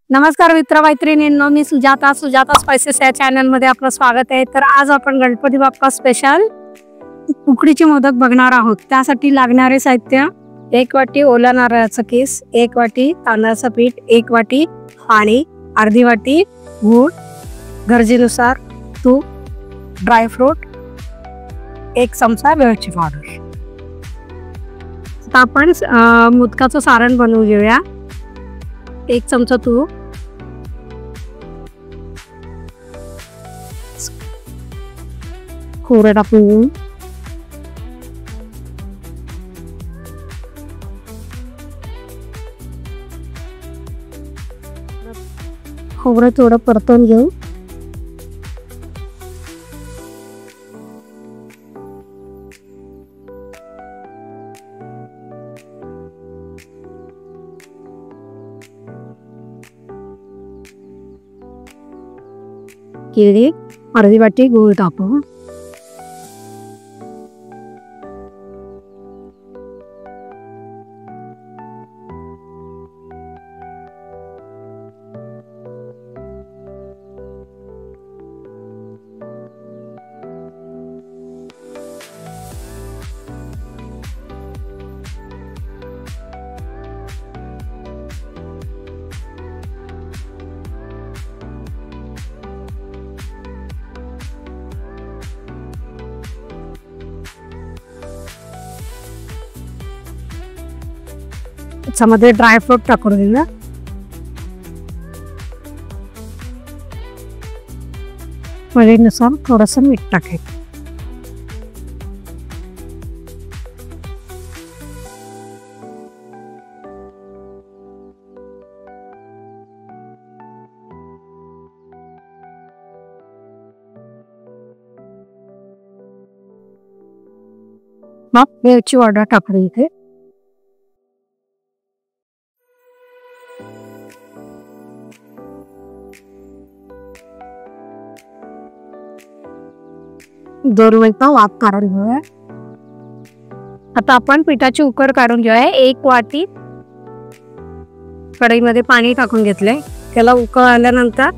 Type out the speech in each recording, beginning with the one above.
नमस्कार मित्र मैत्रिणींनो, मी सुजाता स्पाइसेस या चॅनल मध्ये आपलं स्वागत आहे। तर आज आपण गणपती बाप्पा स्पेशल उकडीचे मोदक बघणार आहोत। त्यासाठी लागणारे साहित्य: 1 वाटी ओला नारळाचा किस, 1 वाटी तांदळाचं पीठ, 1 वाटी पाणी, अर्धी वाटी गूळ, गरजेनुसार तूप, ड्रायफ्रूट, 1 चमचा वेलची पावडर। आता आपण मोदकाचं सारण बनवून घेऊया। 1 चमचा तूप, खोबरं टाकून घेऊ, खोबरं थोडं परतून घेऊ, केळी, अर्धी वाटी गूळ टाकू, त्यामध्ये ड्रायफ्रूट टाकून घेऊया, चवीनुसार थोडंसं मीठ टाकायचं, मग वेलची पावडर टाकून इथे दोरवेळचा वाफ काढून घेऊया। आता आपण पिठाची उकड काढून घेऊया। 1 वाटी कढईमध्ये पाणी टाकून घेतले, त्याला उकळ आल्यानंतर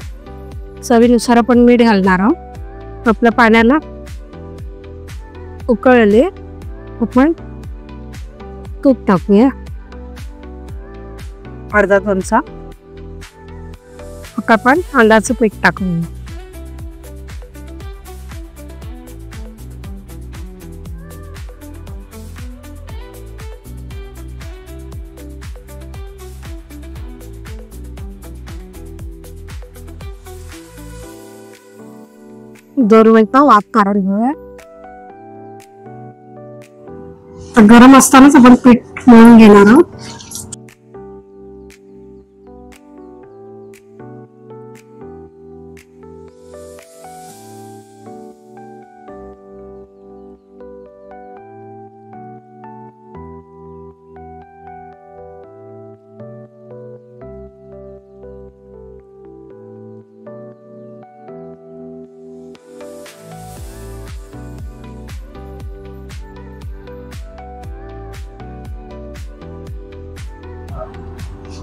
चवीनुसार आपण मीठ घालणार आहोत। आपल्या पाण्याला उकळले आपण तूप टाकूया, अर्धा चमचा, मग आपण तांदळाचं पीठ टाकूया, दोरवेळचा वाफ काढून घेऊया। गरम असतानाच आपण पीठ मळून घेणार आहोत।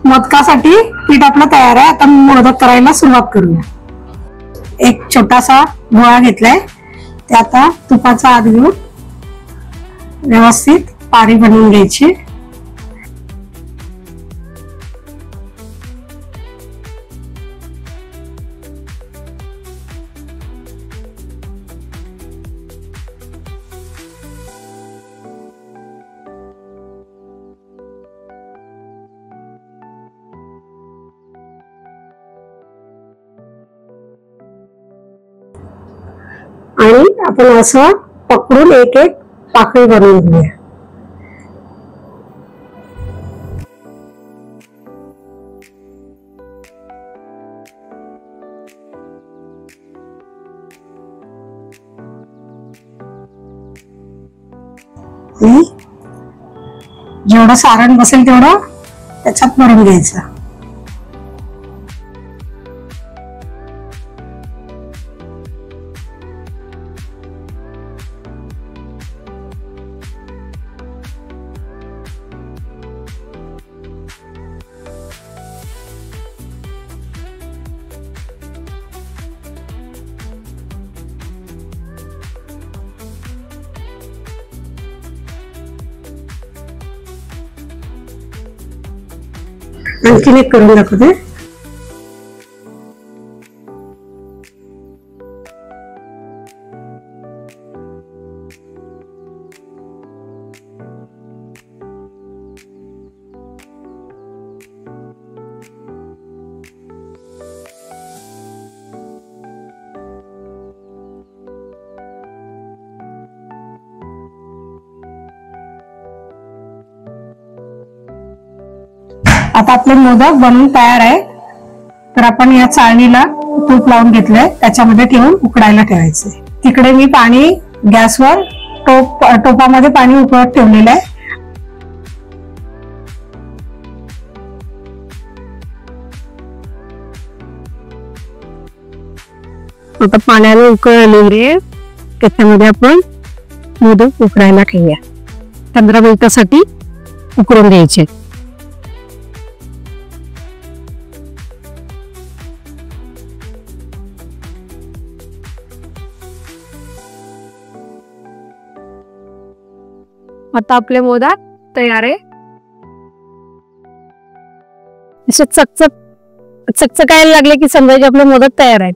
मोदकासाठी पीठ आपलं तयार आहे। आता मोदक करायला सुरुवात करूया। 1 छोटासा गोळा घेतलाय, ते आता तुपाचा हात घेऊन व्यवस्थित पारी बनवून घ्यायची। आणि आपण असं पकडून एक एक पाकळी बनवून घेऊया। जेवढं सारण बसेल तेवढं त्याच्यात भरून घ्यायचं। आणखीन एक करून दाखवते. आता आपले मोदक बनवून तयार आहे. तर आपण या चाळणीला तूप लावून घेतलंय, त्याच्यामध्ये ठेवून उकडायला ठेवायचे. तिकडे मी पाणी गॅसवर टोपामध्ये पाणी उकळत ठेवलेलं आहे. आता पाण्याला उकळ आलेली आहे, त्याच्यामध्ये आपण मोदक उकडायला ठेवूया. 15 मिनिटासाठी उकळून द्यायचे. आता आपले मोदक तयार आहे. असे चकचकायला लागले की समजायचे आपले मोदक तयार आहेत.